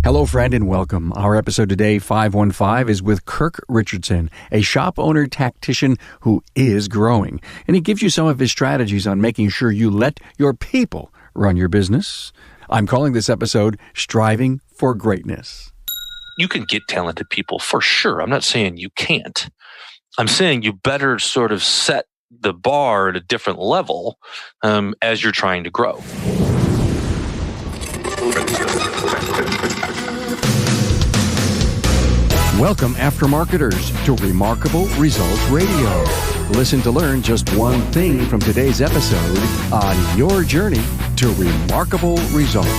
Hello, friend, and welcome. Our episode today, 515, is with Kirk Richardson, a shop owner tactician who is growing. And he gives you some of his strategies on making sure you let your people run your business. I'm calling this episode Striving for Greatness. You can get talented people for sure. I'm not saying you can't. I'm saying you better sort of set the bar at a different level as you're trying to grow. Welcome, aftermarketers, to Remarkable Results Radio. Listen to learn just one thing from today's episode on your journey to remarkable results.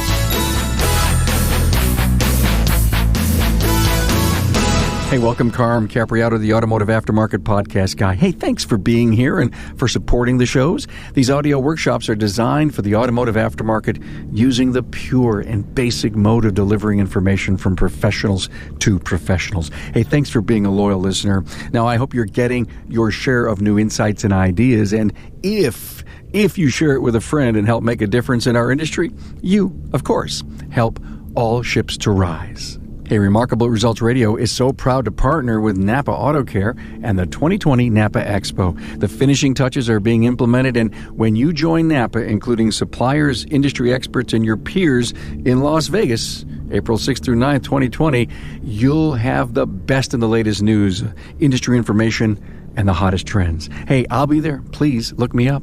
Hey, welcome, Carm Capriato, the Automotive Aftermarket Podcast guy. Hey, thanks for being here and for supporting the shows. These audio workshops are designed for the automotive aftermarket using the pure and basic mode of delivering information from professionals to professionals. Hey, thanks for being a loyal listener. Now, I hope you're getting your share of new insights and ideas, and if you share it with a friend and help make a difference in our industry, you, of course, help all ships to rise. Hey, Remarkable Results Radio is so proud to partner with Napa Auto Care and the 2020 Napa Expo. The finishing touches are being implemented, and when you join Napa, including suppliers, industry experts, and your peers in Las Vegas, April 6th through 9th, 2020, you'll have the best and the latest news, industry information, and the hottest trends. Hey, I'll be there. Please look me up.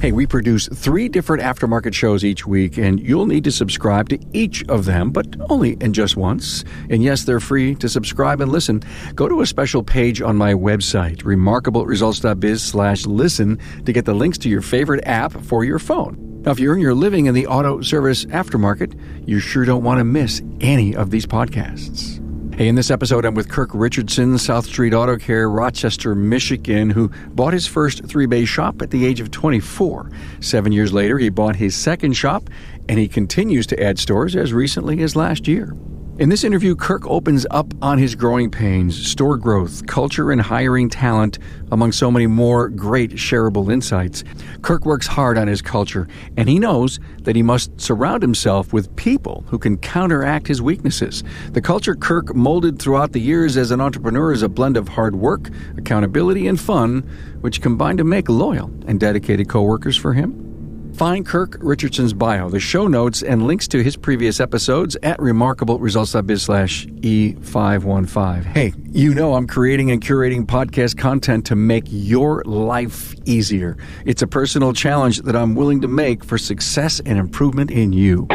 Hey, we produce 3 different aftermarket shows each week, and you'll need to subscribe to each of them, but only in just once. And yes, they're free to subscribe and listen. Go to a special page on my website, remarkableresults.biz/listen, to get the links to your favorite app for your phone. Now, if you earn your living in the auto service aftermarket, you sure don't want to miss any of these podcasts. Hey, in this episode, I'm with Kirk Richardson, South Street Auto Care, Rochester, Michigan, who bought his first 3-bay shop at the age of 24. 7 years later, he bought his second shop, and he continues to add stores as recently as last year. In this interview, Kirk opens up on his growing pains, store growth, culture, and hiring talent, among so many more great shareable insights. Kirk works hard on his culture, and he knows that he must surround himself with people who can counteract his weaknesses. The culture Kirk molded throughout the years as an entrepreneur is a blend of hard work, accountability, and fun, which combine to make loyal and dedicated coworkers for him. Find Kirk Richardson's bio, the show notes, and links to his previous episodes at remarkableresults.biz/E515. Hey, you know I'm creating and curating podcast content to make your life easier. It's a personal challenge that I'm willing to make for success and improvement in you.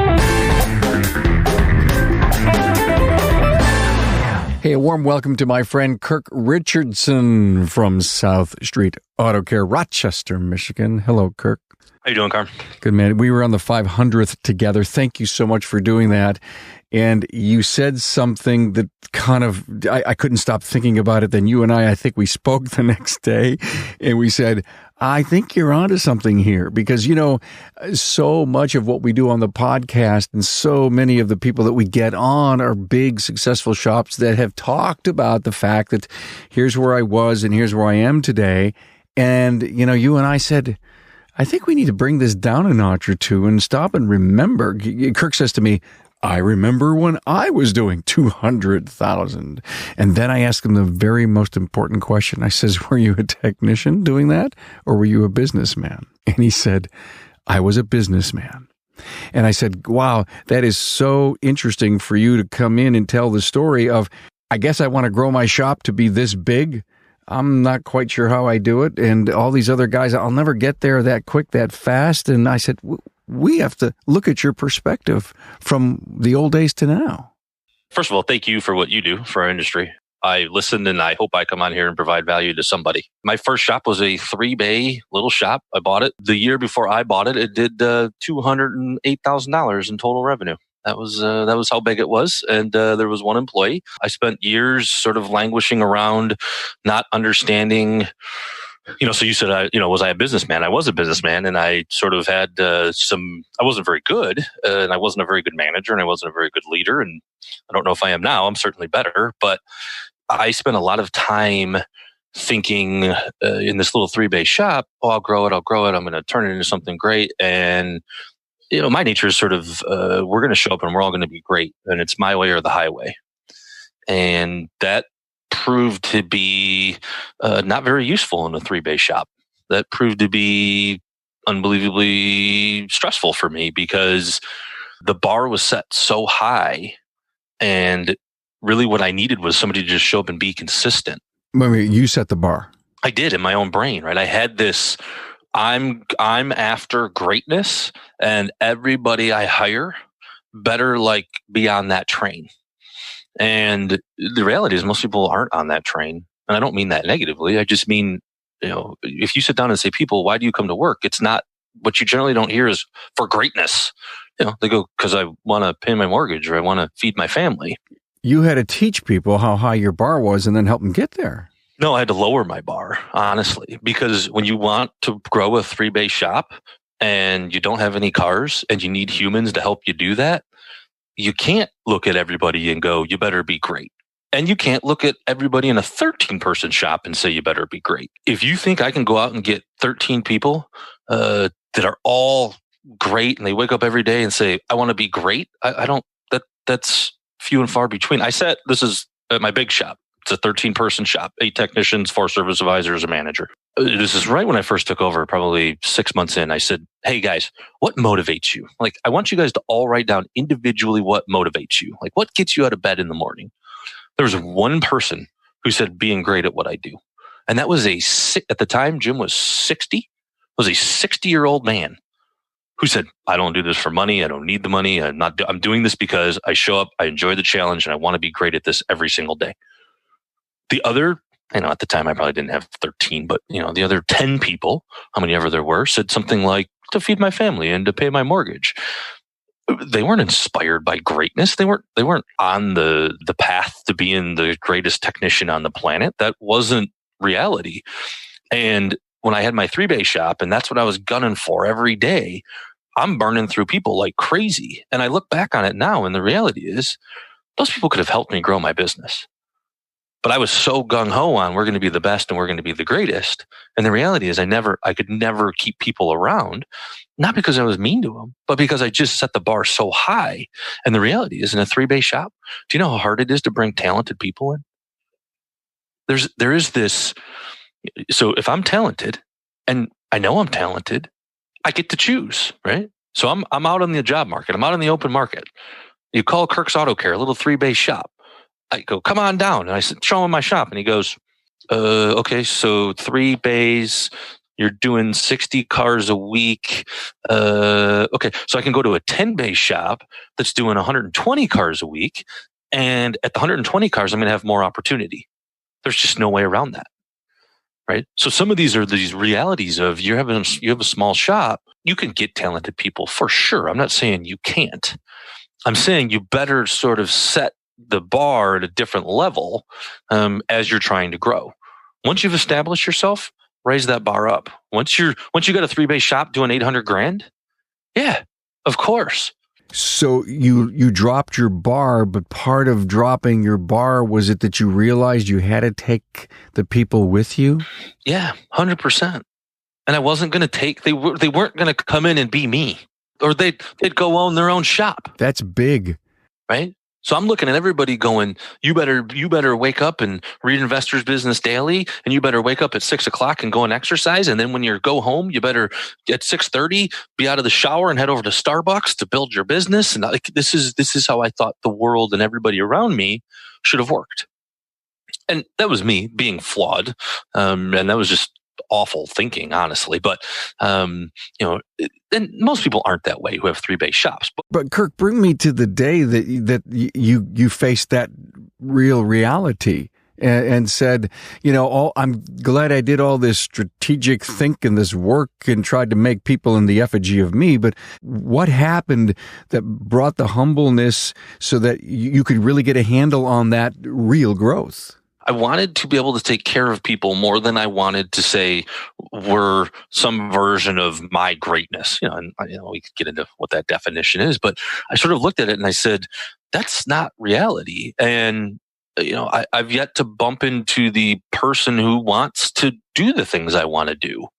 Hey, a warm welcome to my friend Kirk Richardson from South Street Auto Care, Rochester, Michigan. Hello, Kirk. How you doing, Carm? Good, man. We were on the 500th together. Thank you so much for doing that. And you said something that kind of, I couldn't stop thinking about it. Then you and I think we spoke the next day, and we said, I think you're onto something here, because, you know, so much of what we do on the podcast and so many of the people that we get on are big, successful shops that have talked about the fact that here's where I was and here's where I am today. And, you know, you and I said, I think we need to bring this down a notch or two and stop and remember. Kirk says to me, I remember when I was doing 200,000. And then I asked him the very most important question. I says, were you a technician doing that, or were you a businessman? And he said, I was a businessman. And I said, wow, that is so interesting for you to come in and tell the story of, I guess I want to grow my shop to be this big. I'm not quite sure how I do it. And all these other guys, I'll never get there that quick, that fast. And I said, we have to look at your perspective from the old days to now. First of all, thank you for what you do for our industry. I listen, and I hope I come on here and provide value to somebody. My first shop was a 3-bay little shop. I bought it. The year before I bought it, it did $208,000 in total revenue. That was how big it was. And there was one employee. I spent years sort of languishing around, not understanding, so you said, was I a businessman? I was a businessman, and I sort of had I wasn't very good, and I wasn't a very good manager, and I wasn't a very good leader. And I don't know if I am now. I'm certainly better, but I spent a lot of time thinking in this little 3-bay shop, I'll grow it. I'm going to turn it into something great. And my nature is sort of, we're going to show up and we're all going to be great, and it's my way or the highway. And that proved to be not very useful in a 3-bay shop. That proved to be unbelievably stressful for me because the bar was set so high, and really what I needed was somebody to just show up and be consistent. I mean, you set the bar. I did in my own brain, right? I had this, I'm after greatness, and everybody I hire better like be on that train. And the reality is most people aren't on that train. And I don't mean that negatively. I just mean, if you sit down and say, people, why do you come to work? It's not, what you generally don't hear is for greatness. They go, because I want to pay my mortgage or I want to feed my family. You had to teach people how high your bar was and then help them get there. No, I had to lower my bar, honestly, because when you want to grow a 3-bay shop and you don't have any cars and you need humans to help you do that, you can't look at everybody and go, you better be great. And you can't look at everybody in a 13-person shop and say, you better be great. If you think I can go out and get 13 people that are all great and they wake up every day and say, I want to be great, I don't, that's few and far between. This is at my big shop. It's a 13-person shop, 8 technicians, 4 service advisors, a manager. This is right when I first took over, probably 6 months in. I said, hey guys, what motivates you? Like, I want you guys to all write down individually what motivates you. Like, what gets you out of bed in the morning? There was one person who said being great at what I do. And that was at the time, Jim was 60, was a 60-year-old man who said, I don't do this for money. I don't need the money. I'm doing this because I show up, I enjoy the challenge, and I want to be great at this every single day. The other, at the time I probably didn't have 13, but the other 10 people, how many ever there were, said something like to feed my family and to pay my mortgage. They weren't inspired by greatness. They weren't on the path to being the greatest technician on the planet. That wasn't reality. And when I had my 3-bay shop, and that's what I was gunning for every day, I'm burning through people like crazy. And I look back on it now, and the reality is those people could have helped me grow my business. But I was so gung-ho on we're going to be the best and we're going to be the greatest. And the reality is I could never keep people around, not because I was mean to them, but because I just set the bar so high. And the reality is in a 3-bay shop, do you know how hard it is to bring talented people in? There is this. So if I'm talented and I know I'm talented, I get to choose, right? So I'm out on the job market. I'm out on the open market. You call Kirk's Auto Care, a little 3-bay shop. I go, come on down. And I said, show him my shop. And he goes, okay, so 3 bays, you're doing 60 cars a week. Okay, so I can go to a 10-bay shop that's doing 120 cars a week. And at the 120 cars, I'm going to have more opportunity. There's just no way around that. Right. So some of these are these realities of you have a small shop. You can get talented people for sure. I'm not saying you can't. I'm saying you better sort of set the bar at a different level as you're trying to grow. Once you've established yourself, raise that bar up. Once you got a 3-bay shop doing $800,000, yeah, of course. So you dropped your bar, but part of dropping your bar was it that you realized you had to take the people with you? Yeah, 100%. And I wasn't going to they weren't going to come in and be me, or they'd go own their own shop. That's big, right? So I'm looking at everybody going, you better wake up and read Investors Business Daily, and you better wake up at 6:00 and go and exercise. And then when you go home, you better at 6:30 be out of the shower and head over to Starbucks to build your business. And this is how I thought the world and everybody around me should have worked. And that was me being flawed. And that was just awful thinking, honestly. But, and most people aren't that way who have 3-bay shops. But Kirk, bring me to the day that you faced that real reality and said, I'm glad I did all this strategic thinking, this work, and tried to make people in the effigy of me. But what happened that brought the humbleness so that you could really get a handle on that real growth? I wanted to be able to take care of people more than I wanted to say we're some version of my greatness. And we could get into what that definition is, but I sort of looked at it and I said, that's not reality. And, I've yet to bump into the person who wants to do the things I want to do.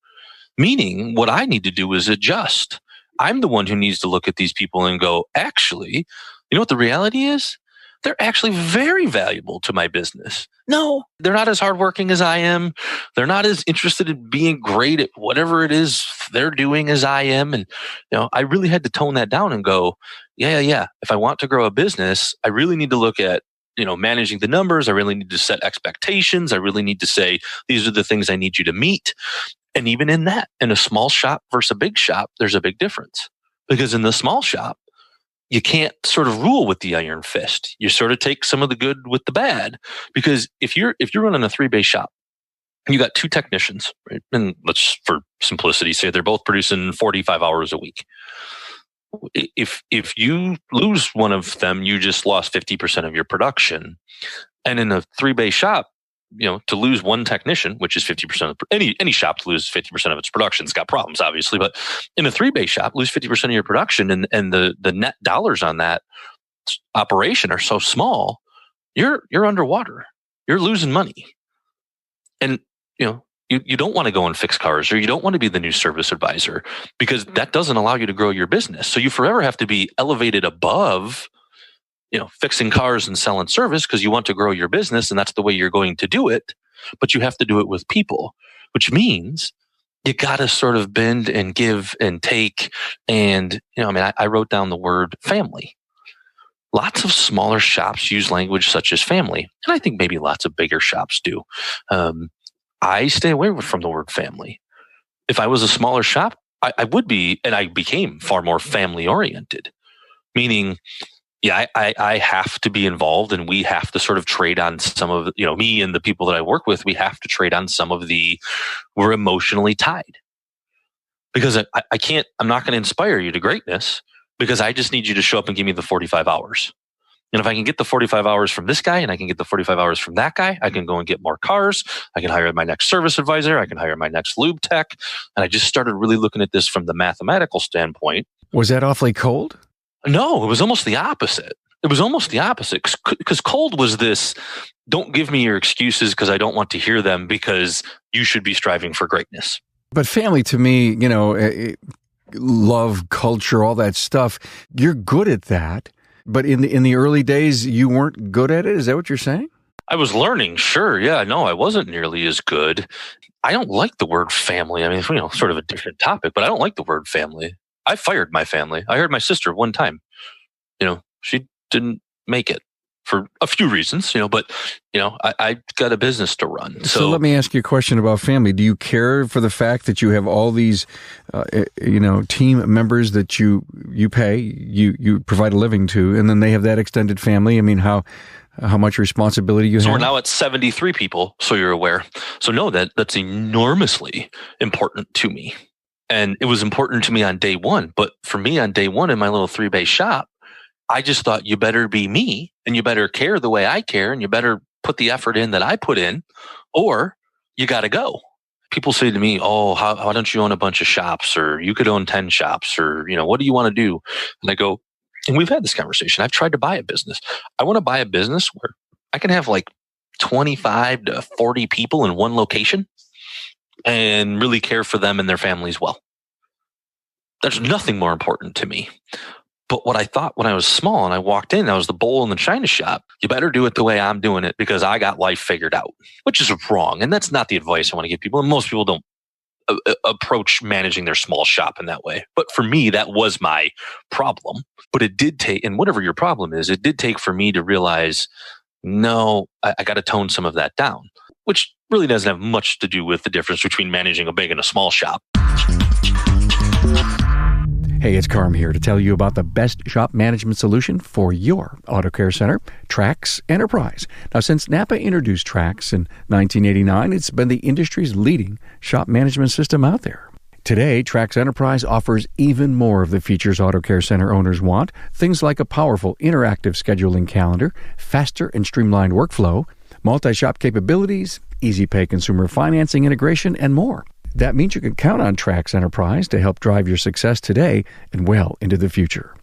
Meaning what I need to do is adjust. I'm the one who needs to look at these people and go, actually, you know what the reality is? They're actually very valuable to my business. No, they're not as hardworking as I am. They're not as interested in being great at whatever it is they're doing as I am. And, I really had to tone that down and go, yeah. If I want to grow a business, I really need to look at, managing the numbers. I really need to set expectations. I really need to say, these are the things I need you to meet. And even in that, in a small shop versus a big shop, there's a big difference. Because in the small shop, you can't sort of rule with the iron fist. You sort of take some of the good with the bad. Because if you're running a 3-bay shop, and you got 2 technicians, right? And let's, for simplicity, say they're both producing 45 hours a week. If you lose one of them, you just lost 50% of your production. And in a 3-bay shop, to lose one technician, which is 50% of any shop to lose 50% of its production, it's got problems, obviously. But in a 3-bay shop, lose 50% of your production, and the net dollars on that operation are so small, you're underwater. You're losing money, and you don't want to go and fix cars, or you don't want to be the new service advisor, because that doesn't allow you to grow your business. So you forever have to be elevated above fixing cars and selling service, because you want to grow your business and that's the way you're going to do it. But you have to do it with people, which means you got to sort of bend and give and take. And, I wrote down the word family. Lots of smaller shops use language such as family. And I think maybe lots of bigger shops do. I stay away from the word family. If I was a smaller shop, I would be, and I became far more family oriented, meaning, I have to be involved, and we have to sort of trade on some of, me and the people that I work with, we have to trade on some of we're emotionally tied, because I'm not going to inspire you to greatness, because I just need you to show up and give me the 45 hours. And if I can get the 45 hours from this guy and I can get the 45 hours from that guy, I can go and get more cars. I can hire my next service advisor. I can hire my next lube tech. And I just started really looking at this from the mathematical standpoint. Was that awfully cold? No, it was almost the opposite. Because cold was this, don't give me your excuses because I don't want to hear them, because you should be striving for greatness. But family to me, love, culture, all that stuff, you're good at that. But in the early days, you weren't good at it? Is that what you're saying? I was learning, sure. Yeah, no, I wasn't nearly as good. I don't like the word family. I mean, sort of a different topic, but I don't like the word family. I fired my family. I hired my sister one time. She didn't make it for a few reasons, but, I got a business to run. So let me ask you a question about family. Do you care for the fact that you have all these, team members that you pay, you provide a living to, and then they have that extended family? I mean, how much responsibility you have? So we're now at 73 people, so you're aware. So no, that's enormously important to me. And it was important to me on day one. But for me on day one in my little 3-bay shop, I just thought, you better be me, and you better care the way I care, and you better put the effort in that I put in, or you got to go. People say to me, oh, how don't you own a bunch of shops, or you could own 10 shops, or, what do you want to do? And I go, and we've had this conversation. I've tried to buy a business. I want to buy a business where I can have like 25 to 40 people in one location and really care for them and their families well. There's nothing more important to me. But what I thought when I was small and I walked in, I was the bowl in the china shop. You better do it the way I'm doing it, because I got life figured out, which is wrong. And that's not the advice I want to give people. And most people don't approach managing their small shop in that way. But for me, that was my problem. But it did take, and whatever your problem is, it did take for me to realize, no, I got to tone some of that down, which really doesn't have much to do with the difference between managing a big and a small shop. Hey, it's Carm here to tell you about the best shop management solution for your auto care center, Trax Enterprise. Now, since Napa introduced Trax in 1989, it's been the industry's leading shop management system out there. Today, Trax Enterprise offers even more of the features auto care center owners want, things like a powerful interactive scheduling calendar, faster and streamlined workflow, multi-shop capabilities, easy pay consumer financing integration, and more. That means you can count on Trax Enterprise to help drive your success today and well into the future.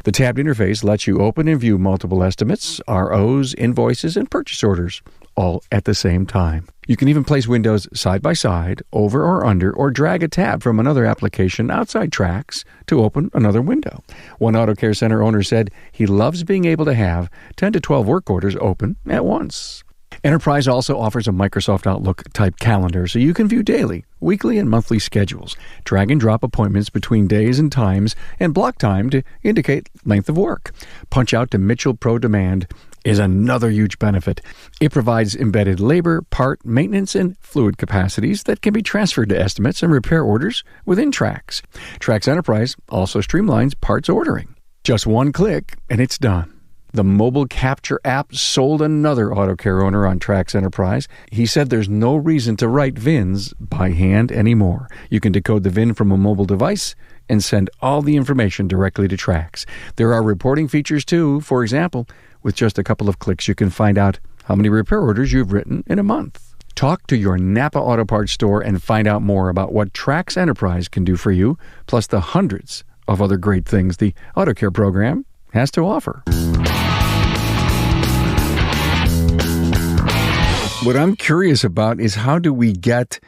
The tabbed interface lets you open and view multiple estimates, ROs, invoices, and purchase orders, all at the same time. You can even place windows side by side, over or under, or drag a tab from another application outside Trax to open another window. One auto care center owner said he loves being able to have 10 to 12 work orders open at once. Enterprise also offers a Microsoft Outlook type calendar so you can view daily, weekly, and monthly schedules, drag and drop appointments between days and times, and block time to indicate length of work. Punch out to Mitchell Pro Demand is another huge benefit. It provides embedded labor, part, maintenance, and fluid capacities that can be transferred to estimates and repair orders within Trax. Trax Enterprise also streamlines parts ordering. Just one click and it's done. The mobile capture app sold another auto care owner on Trax Enterprise. He said there's no reason to write VINs by hand anymore. You can decode the VIN from a mobile device and send all the information directly to Trax. There are reporting features too. For example, with just a couple of clicks, you can find out how many repair orders you've written in a month. Talk to your Napa Auto Parts store and find out more about what Trax Enterprise can do for you, plus the hundreds of other great things the Auto Care program has to offer. What I'm curious about is how do we get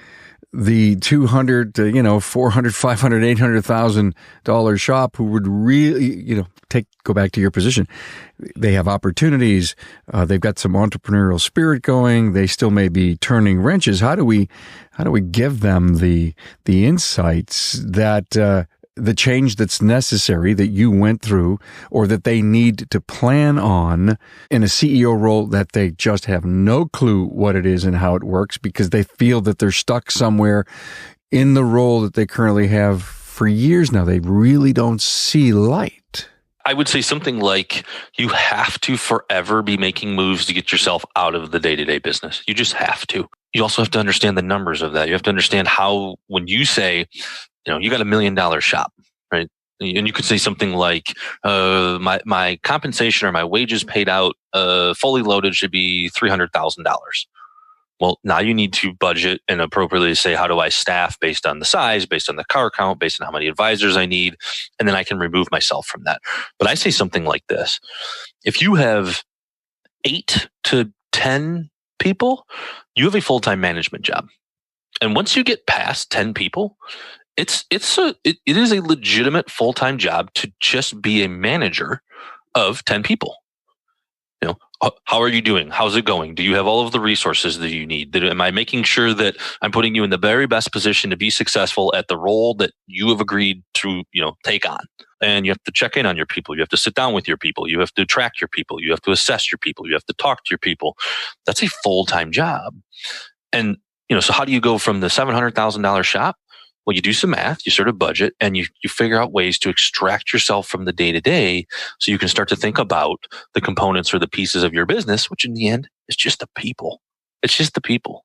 the $200, $400, $500, $800,000 shop who would really, go back to your position. They have opportunities. They've got some entrepreneurial spirit going. They still may be turning wrenches. How do we give them the insights that, the change that's necessary that you went through or that they need to plan on in a CEO role that they just have no clue what it is and how it works because they feel that they're stuck somewhere in the role that they currently have for years now. They really don't see light. I would say something like you have to forever be making moves to get yourself out of the day-to-day business. You just have to. You also have to understand the numbers of that. You have to understand how, when you say, you got $1 million shop, right? And you could say something like, my compensation or my wages paid out, fully loaded should be $300,000. Well, now you need to budget and appropriately say, how do I staff based on the size, based on the car count, based on how many advisors I need, and then I can remove myself from that. But I say something like this. If you have 8 to 10 people, you have a full-time management job. And once you get past 10 people, it is a legitimate full-time job to just be a manager of 10 people. How are you doing? How's it going? Do you have all of the resources that you need? Am I making sure that I'm putting you in the very best position to be successful at the role that you have agreed to, take on? And you have to check in on your people. You have to sit down with your people. You have to track your people. You have to assess your people. You have to talk to your people. That's a full-time job. And, so how do you go from the $700,000 shop? Well, you do some math, you sort of budget, and you figure out ways to extract yourself from the day-to-day so you can start to think about the components or the pieces of your business, which in the end is just the people. It's just the people.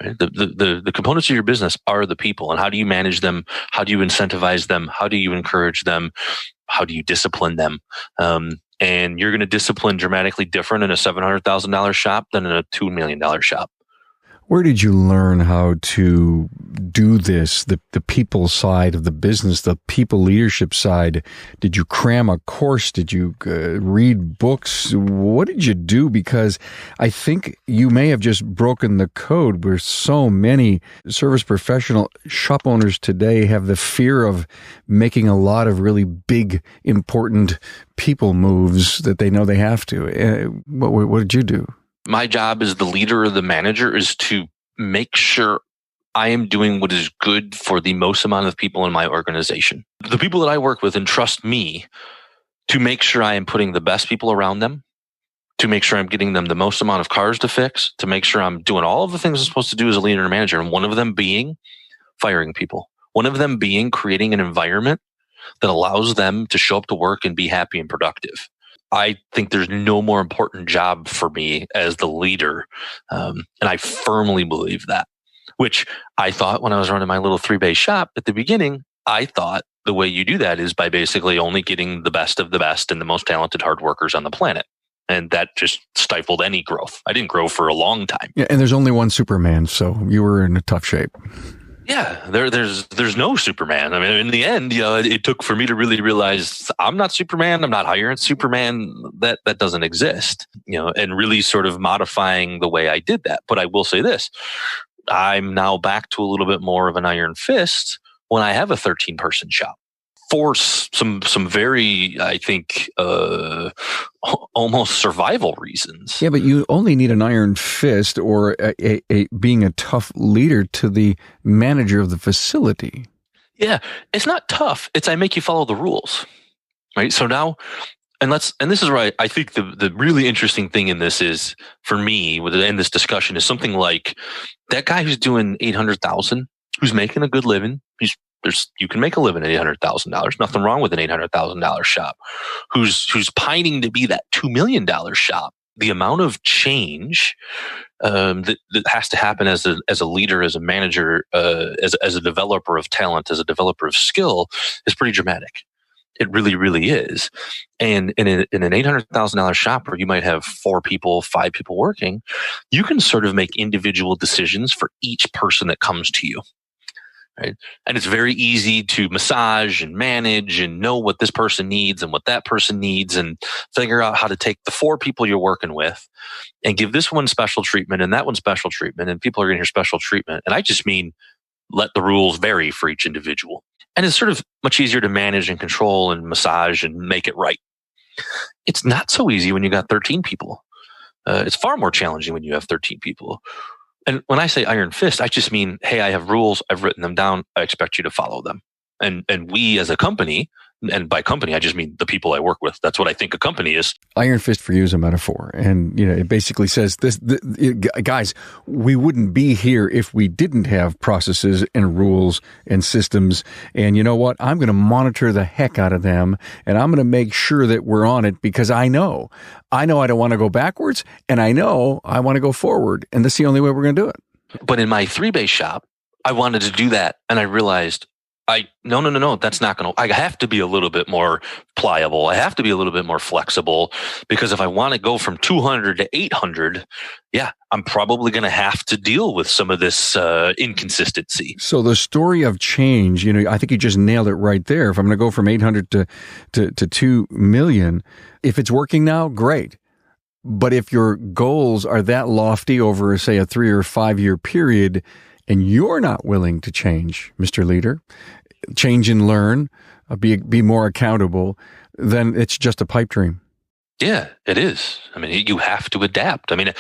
Right? The components of your business are the people. And how do you manage them? How do you incentivize them? How do you encourage them? How do you discipline them? And you're going to discipline dramatically different in a $700,000 shop than in a $2 million shop. Where did you learn how to do this, the people side of the business, the people leadership side? Did you cram a course? Did you read books? What did you do? Because I think you may have just broken the code where so many service professional shop owners today have the fear of making a lot of really big, important people moves that they know they have to. What did you do? My job as the leader or the manager is to make sure I am doing what is good for the most amount of people in my organization. The people that I work with entrust me to make sure I am putting the best people around them, to make sure I'm getting them the most amount of cars to fix, to make sure I'm doing all of the things I'm supposed to do as a leader and manager. And one of them being firing people. One of them being creating an environment that allows them to show up to work and be happy and productive. I think there's no more important job for me as the leader. And I firmly believe that, which I thought when I was running my little 3-bay shop at the beginning, I thought the way you do that is by basically only getting the best of the best and the most talented hard workers on the planet. And that just stifled any growth. I didn't grow for a long time. Yeah, and there's only one Superman, so you were in a tough shape. Yeah, there's no Superman. I mean, in the end, it took for me to really realize I'm not Superman. I'm not hiring Superman. That doesn't exist. And really sort of modifying the way I did that. But I will say this: I'm now back to a little bit more of an iron fist when I have a 13-person shop. For some very, I think, almost survival reasons. Yeah, but you only need an iron fist or a being a tough leader to the manager of the facility. Yeah, it's not tough. It's I make you follow the rules, right? So now, and this is where I think the really interesting thing in this is for me in this discussion is something like that guy who's doing $800,000, who's making a good living. You can make a living at $800,000. Nothing wrong with an $800,000 shop. Who's pining to be that $2 million shop. The amount of change that has to happen as a leader, as a manager, as a developer of talent, as a developer of skill is pretty dramatic. It really, really is. And in an $800,000 shop where you might have 4 people, 5 people working, you can sort of make individual decisions for each person that comes to you. Right. And it's very easy to massage and manage and know what this person needs and what that person needs and figure out how to take the 4 people you're working with and give this one special treatment and that one special treatment. And people are going to hear special treatment. And I just mean let the rules vary for each individual. And it's sort of much easier to manage and control and massage and make it right. It's not so easy when you got 13 people. It's far more challenging when you have 13 people. And when I say iron fist, I just mean, hey, I have rules. I've written them down. I expect you to follow them. And we as a company, and by company, I just mean the people I work with. That's what I think a company is. Iron fist for you is a metaphor. And, it basically says this, guys, we wouldn't be here if we didn't have processes and rules and systems. And you know what? I'm going to monitor the heck out of them. And I'm going to make sure that we're on it because I know I don't want to go backwards. And I know I want to go forward. And that's the only way we're going to do it. But in my 3-base shop, I wanted to do that. And I realized no, that's not going to, I have to be a little bit more pliable. I have to be a little bit more flexible because if I want to go from 200 to 800, I'm probably going to have to deal with some of this inconsistency. So the story of change, I think you just nailed it right there. If I'm going to go from 800 to 2 million, if it's working now, great. But if your goals are that lofty over, say, a 3 or 5 year period, and you're not willing to change, Mr. Leader, change and learn, be more accountable, then it's just a pipe dream. Yeah, it is. I mean, you have to adapt. I mean,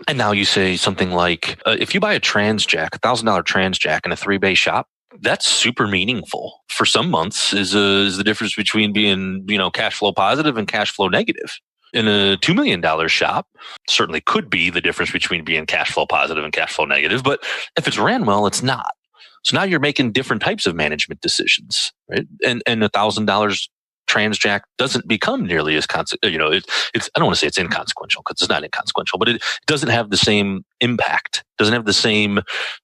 and now you say something like, if you buy a trans jack, $1,000 trans jack in a 3-base shop, that's super meaningful. For some months is the difference between being, cash flow positive and cash flow negative. In a $2 million shop, certainly could be the difference between being cash flow positive and cash flow negative. But if it's ran well, it's not. So now you're making different types of management decisions, right? And $1,000 trans jack doesn't become nearly as it's I don't want to say it's inconsequential because it's not inconsequential, but it doesn't have the same impact. Doesn't have the same.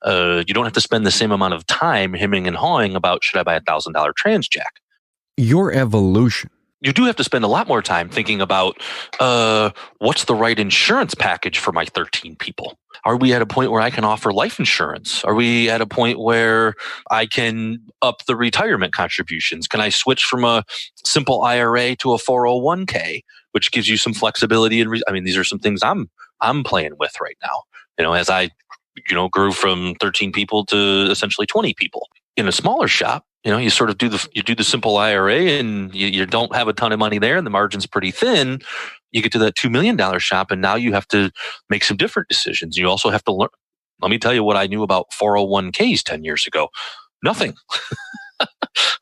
You don't have to spend the same amount of time hemming and hawing about should I buy $1,000 trans jack. Your evolution. You do have to spend a lot more time thinking about what's the right insurance package for my 13 people. Are we at a point where I can offer life insurance? Are we at a point where I can up the retirement contributions? Can I switch from a simple IRA to a 401k, which gives you some flexibility? And these are some things I'm playing with right now. As I grew from 13 people to essentially 20 people in a smaller shop. You sort of do the simple IRA and you don't have a ton of money there and the margin's pretty thin. You get to that $2 million shop and now you have to make some different decisions. You also have to learn. Let me tell you what I knew about 401ks 10 years ago. Nothing.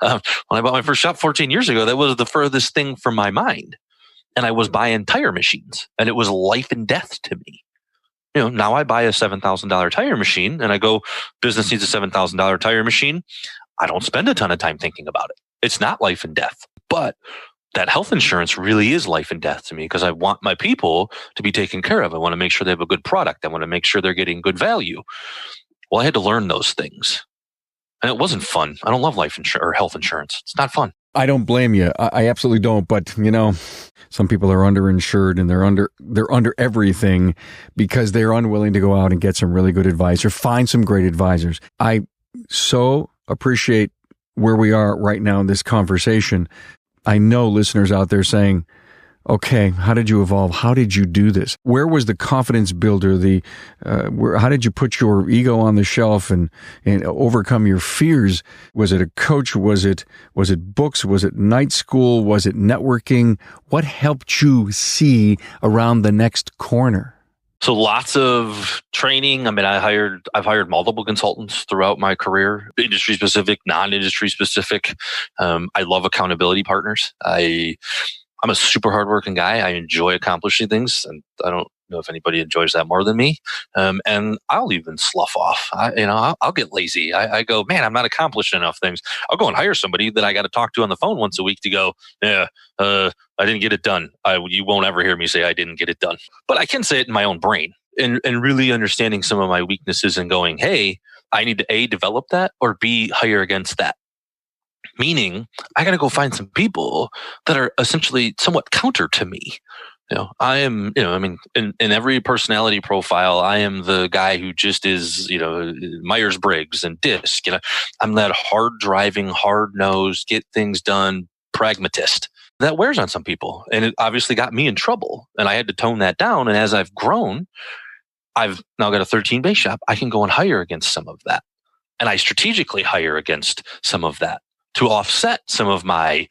When I bought my first shop 14 years ago, that was the furthest thing from my mind. And I was buying tire machines and it was life and death to me. Now I buy a $7,000 tire machine and I go, business needs a $7,000 tire machine. I don't spend a ton of time thinking about it. It's not life and death, but that health insurance really is life and death to me because I want my people to be taken care of. I want to make sure they have a good product. I want to make sure they're getting good value. Well, I had to learn those things and it wasn't fun. I don't love life insurance or health insurance. It's not fun. I don't blame you. I absolutely don't. But, some people are underinsured and they're under everything because they're unwilling to go out and get some really good advice or find some great advisors. I so appreciate where we are right now in this conversation. I know listeners out there saying, okay, how did you evolve? How did you do this? Where was the confidence builder? How did you put your ego on the shelf and overcome your fears? Was it a coach? Was it books? Was it night school? Was it networking? What helped you see around the next corner? So lots of training. I mean, I've hired multiple consultants throughout my career, industry specific, non-industry specific. I love accountability partners. I'm a super hardworking guy. I enjoy accomplishing things, and I don't know if anybody enjoys that more than me. And I'll even slough off. I'll get lazy. I go, man, I'm not accomplishing enough things. I'll go and hire somebody that I got to talk to on the phone once a week to go, I didn't get it done. You won't ever hear me say I didn't get it done. But I can say it in my own brain and really understanding some of my weaknesses and going, hey, I need to A, develop that, or B, hire against that. Meaning, I got to go find some people that are essentially somewhat counter to me. I am, in every personality profile, I am the guy who just is, Myers-Briggs and DISC. I'm that hard driving, hard nosed, get things done pragmatist. That wears on some people. And it obviously got me in trouble. And I had to tone that down. And as I've grown, I've now got a 13 base shop. I can go and hire against some of that. And I strategically hire against some of that to offset some of my,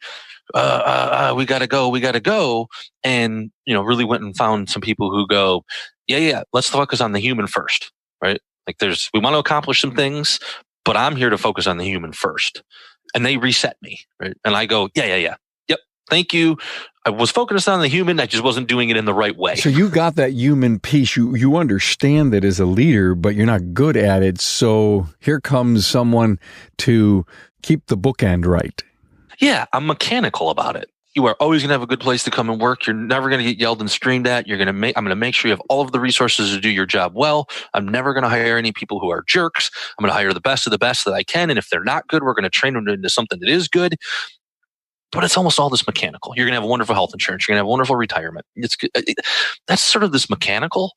we got to go. And, really went and found some people who go, yeah, let's focus on the human first, right? Like we want to accomplish some things, but I'm here to focus on the human first. And they reset me, right? And I go, yeah. Yep. Thank you. I was focused on the human. I just wasn't doing it in the right way. So you got that human piece. You understand that as a leader, but you're not good at it. So here comes someone to keep the bookend right. Yeah, I'm mechanical about it. You are always going to have a good place to come and work. You're never going to get yelled and screamed at. I'm going to make sure you have all of the resources to do your job well. I'm never going to hire any people who are jerks. I'm going to hire the best of the best that I can. And if they're not good, we're going to train them into something that is good. But it's almost all this mechanical. You're going to have wonderful health insurance. You're going to have wonderful retirement. That's sort of this mechanical.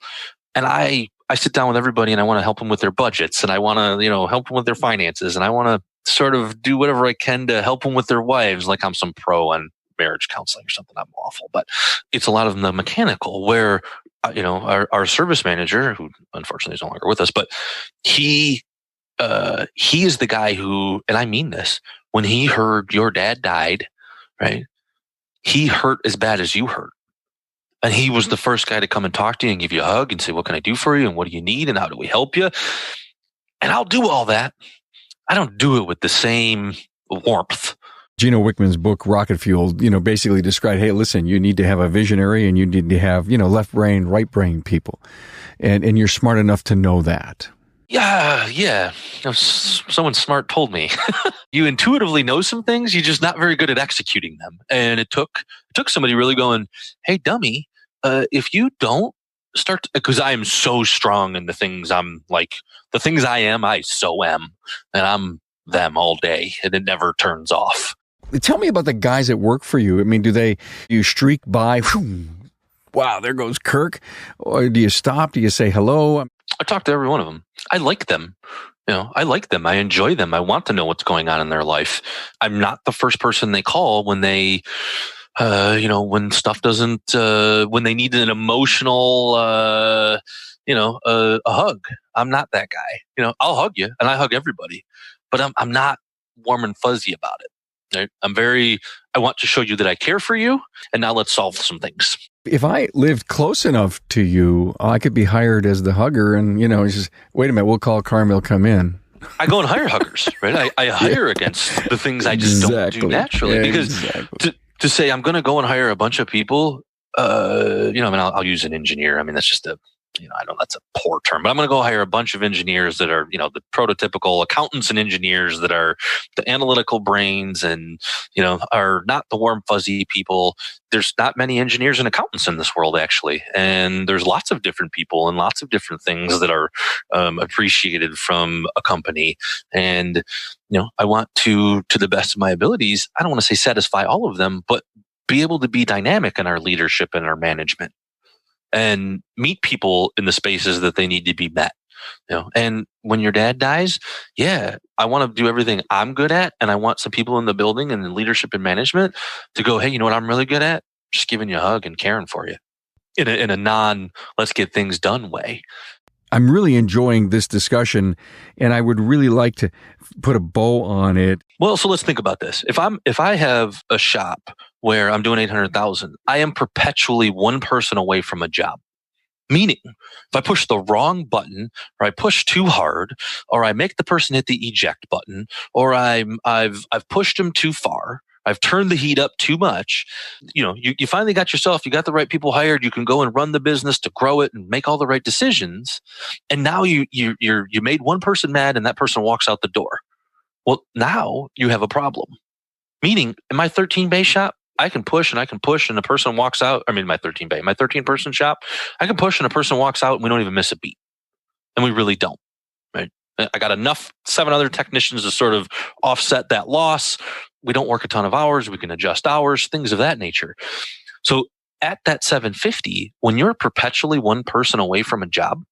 And I sit down with everybody and I want to help them with their budgets and I want to, help them with their finances and I want to sort of do whatever I can to help them with their wives, like I'm some pro on marriage counseling or something. I'm awful, but it's a lot of the mechanical where, our service manager, who unfortunately is no longer with us, but he is the guy who, and I mean this, when he heard your dad died, right? He hurt as bad as you hurt. And he was the first guy to come and talk to you and give you a hug and say, what can I do for you? And what do you need? And how do we help you? And I'll do all that. I don't do it with the same warmth. Gino Wickman's book, Rocket Fuel, basically described, hey, listen, you need to have a visionary and you need to have, left brain, right brain people. And you're smart enough to know that. Yeah. Someone smart told me. You intuitively know some things, you're just not very good at executing them. And it took somebody really going, hey, dummy, if you don't start, because I am so strong in the things the things I am, I so am. And I'm them all day and it never turns off. Tell me about the guys that work for you. I mean, you streak by, wow, there goes Kirk? Or do you stop? Do you say hello? I talk to every one of them. I like them. I like them. I enjoy them. I want to know what's going on in their life. I'm not the first person they call when they, when stuff doesn't, when they need an emotional, a hug. I'm not that guy. I'll hug you and I hug everybody, but I'm not warm and fuzzy about it. Right? I want to show you that I care for you, and now let's solve some things. If I lived close enough to you, I could be hired as the hugger and, just, wait a minute, we'll call Carmel, come in. I go and hire huggers, right? I hire against the things I just don't do naturally. Because to say I'm going to go and hire a bunch of people, I'll use an engineer. I mean, that's just I know that's a poor term, but I'm going to go hire a bunch of engineers that are, the prototypical accountants and engineers that are the analytical brains and, are not the warm, fuzzy people. There's not many engineers and accountants in this world, actually. And there's lots of different people and lots of different things that are appreciated from a company. And, I want to the best of my abilities, I don't want to say satisfy all of them, but be able to be dynamic in our leadership and our management. And meet people in the spaces that they need to be met. And when your dad dies, yeah, I want to do everything I'm good at. And I want some people in the building and in leadership and management to go, hey, you know what I'm really good at? Just giving you a hug and caring for you in a non, let's get things done way. I'm really enjoying this discussion, and I would really like to put a bow on it. Well, so let's think about this. If I have a shop where I'm doing 800,000, I am perpetually one person away from a job. Meaning, if I push the wrong button, or I push too hard, or I make the person hit the eject button, or I've pushed them too far, I've turned the heat up too much. You finally got you got the right people hired. You can go and run the business to grow it and make all the right decisions. And now you made one person mad, and that person walks out the door. Well, now you have a problem. Meaning, in my 13 bay shop, I can push and the person walks out. I mean, my 13 person shop, I can push and a person walks out and we don't even miss a beat. And we really don't. Right? I got enough 7 other technicians to sort of offset that loss. We don't work a ton of hours. We can adjust hours, things of that nature. So at that 750, when you're perpetually one person away from a job,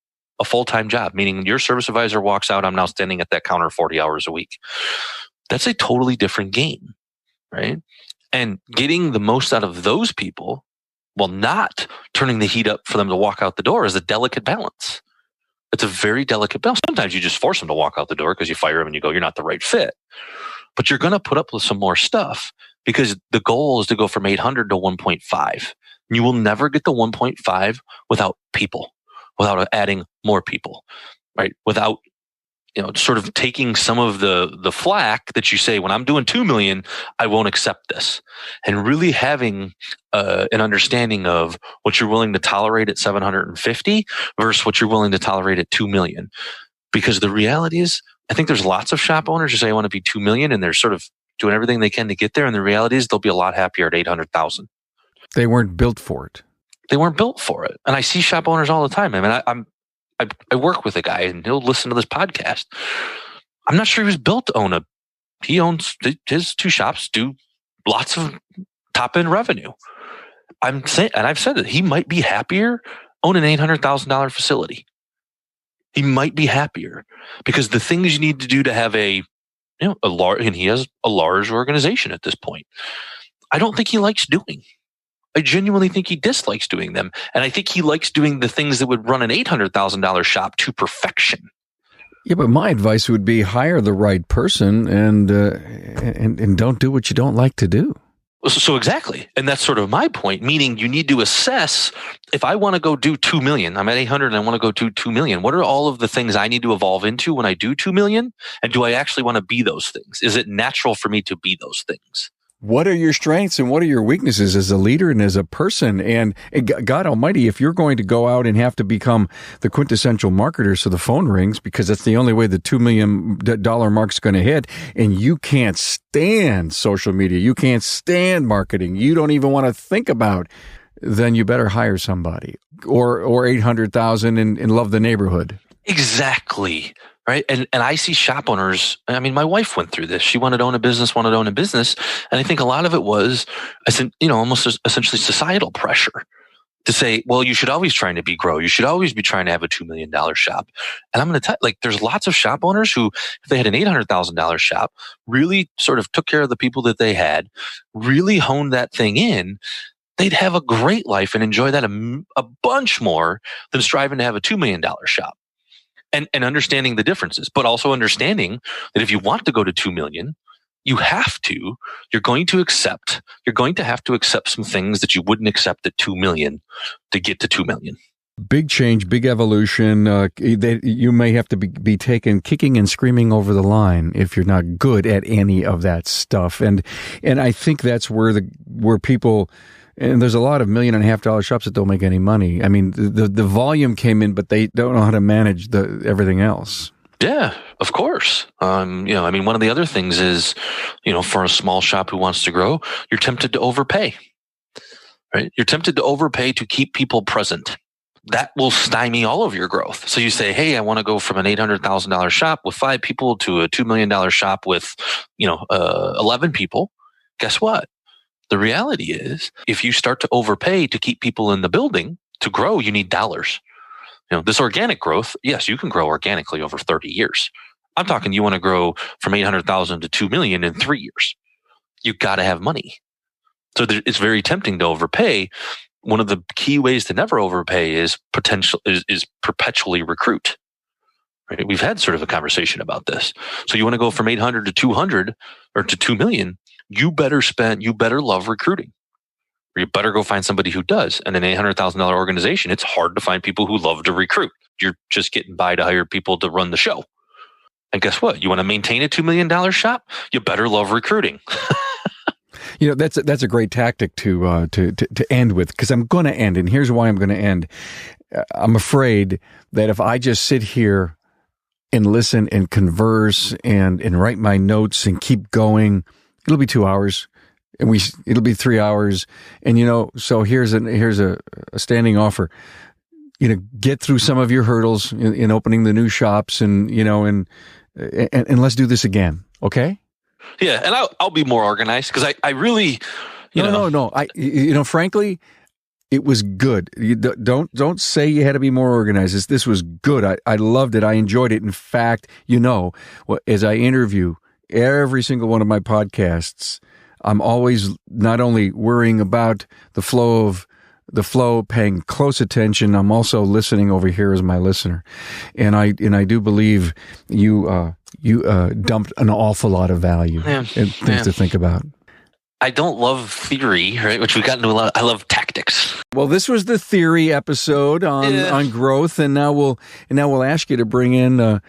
a full-time job, meaning your service advisor walks out, I'm now standing at that counter 40 hours a week. That's a totally different game, right? And getting the most out of those people while not turning the heat up for them to walk out the door is a delicate balance. It's a very delicate balance. Sometimes you just force them to walk out the door because you fire them and you go, you're not the right fit. But you're going to put up with some more stuff because the goal is to go from 800 to 1.5. You will never get the 1.5 without people, without adding more people, right? Without sort of taking some of the flack that you say, when I'm doing 2 million, I won't accept this. And really having an understanding of what you're willing to tolerate at 750 versus what you're willing to tolerate at 2 million. Because the reality is, I think there's lots of shop owners who say, I want to be 2 million, and they're sort of doing everything they can to get there. And the reality is they'll be a lot happier at 800,000. They weren't built for it. They weren't built for it. And I see shop owners all the time. I mean, I work with a guy and he'll listen to this podcast. I'm not sure he was built to own he owns his 2 shops, do lots of top end revenue. I've said that he might be happier owning an $800,000 facility. He might be happier because the things you need to do to have a large, and he has a large organization at this point, I don't think he likes doing. I genuinely think he dislikes doing them. And I think he likes doing the things that would run an $800,000 shop to perfection. Yeah, but my advice would be hire the right person and don't do what you don't like to do. So exactly. And that's sort of my point, meaning you need to assess, if I want to go do 2 million, I'm at 800 and I want to go do 2 million. What are all of the things I need to evolve into when I do 2 million? And do I actually want to be those things? Is it natural for me to be those things? What are your strengths and what are your weaknesses as a leader and as a person? And God Almighty, if you're going to go out and have to become the quintessential marketer so the phone rings, because that's the only way the $2 million mark's going to hit, and you can't stand social media, you can't stand marketing, you don't even want to think about, then you better hire somebody or 800,000 and love the neighborhood. Exactly. Right. And I see shop owners. I mean, my wife went through this. She wanted to own a business. And I think a lot of it was, almost essentially societal pressure to say, well, you should always try to grow. You should always be trying to have a $2 million shop. And I'm going to tell you, there's lots of shop owners who, if they had an $800,000 shop, really sort of took care of the people that they had, really honed that thing in, they'd have a great life and enjoy that a bunch more than striving to have a $2 million shop. And understanding the differences, but also understanding that if you want to go to 2 million, you're going to have to accept some things that you wouldn't accept at 2 million to get to 2 million. Big change, big evolution. You may have to be taken kicking and screaming over the line if you're not good at any of that stuff. And I think that's where people. And there's a lot of $1.5 million shops that don't make any money. I mean, the volume came in, but they don't know how to manage everything else. Yeah, of course. One of the other things is, for a small shop who wants to grow, you're tempted to overpay, right? You're tempted to overpay to keep people present. That will stymie all of your growth. So you say, hey, I want to go from an $800,000 shop with 5 people to a $2 million shop with, 11 people. Guess what? The reality is, if you start to overpay to keep people in the building, to grow, you need dollars. This organic growth, yes, you can grow organically over 30 years. I'm talking you want to grow from 800,000 to 2 million in 3 years. You got to have money. So it's very tempting to overpay. One of the key ways to never overpay is perpetually recruit. Right? We've had sort of a conversation about this. So you want to go from 800 to 200 or to 2 million, you better love recruiting. Or you better go find somebody who does. And an $800,000 organization, it's hard to find people who love to recruit. You're just getting by to hire people to run the show. And guess what? You want to maintain a $2 million shop? You better love recruiting. That's a great tactic to end with, because I'm going to end, and here's why I'm going to end. I'm afraid that if I just sit here and listen and converse and write my notes and keep going, it'll be 2 hours, and it'll be 3 hours. And so here's a standing offer. Get through some of your hurdles in opening the new shops, and let's do this again. Okay? Yeah, and I'll be more organized, because I really, No. Frankly, it was good. You don't say you had to be more organized. This was good. I loved it. I enjoyed it. In fact, as I interview every single one of my podcasts, I'm always not only worrying about the flow, paying close attention. I'm also listening over here as my listener, and I do believe you dumped an awful lot of value and things to think about. I don't love theory, right? Which we've gotten to a lot. I love tactics. Well, this was the theory episode on growth, and now we'll ask you to bring in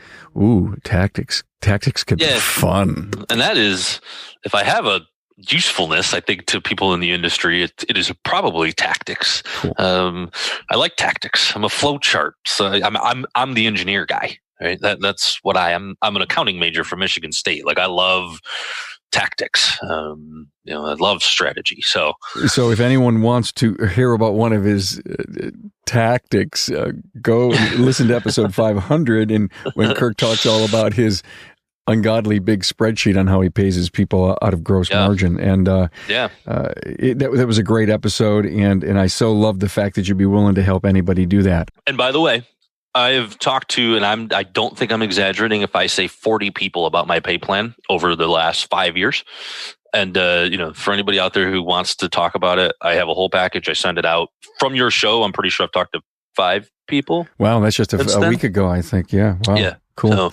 tactics. Tactics could be fun, and that is, if I have a usefulness, I think, to people in the industry, it is probably tactics. Cool. I like tactics. I'm a flow chart, so I'm the engineer guy. Right? That's what I am. I'm an accounting major from Michigan State. Like, I love tactics. I love strategy. So if anyone wants to hear about one of his tactics, go listen to episode 500, and when Kirk talks all about his ungodly big spreadsheet on how he pays his people out of gross margin. And that was a great episode, and I so love the fact that you'd be willing to help anybody do that. And by the way, I have talked to, and I don't think I'm exaggerating if I say 40 people about my pay plan over the last 5 years. And, for anybody out there who wants to talk about it, I have a whole package. I send it out from your show. I'm pretty sure I've talked to 5 people. Wow, that's just a week ago, I think. Yeah. Wow. Yeah. Cool. So,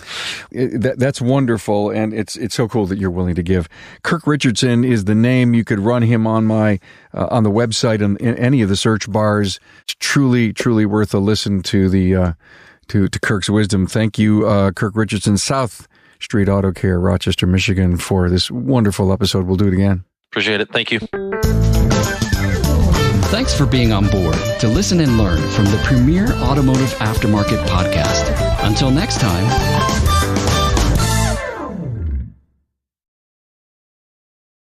that's wonderful, and it's so cool that you're willing to give. Kirk Richardson is the name. You could run him on on the website and in any of the search bars. It's truly, truly worth a listen to to Kirk's wisdom. Thank you, Kirk Richardson, South Street Auto Care, Rochester, Michigan, for this wonderful episode. We'll do it again. Appreciate it. Thank you. Thanks for being on board to listen and learn from the premier automotive aftermarket podcast. Until next time.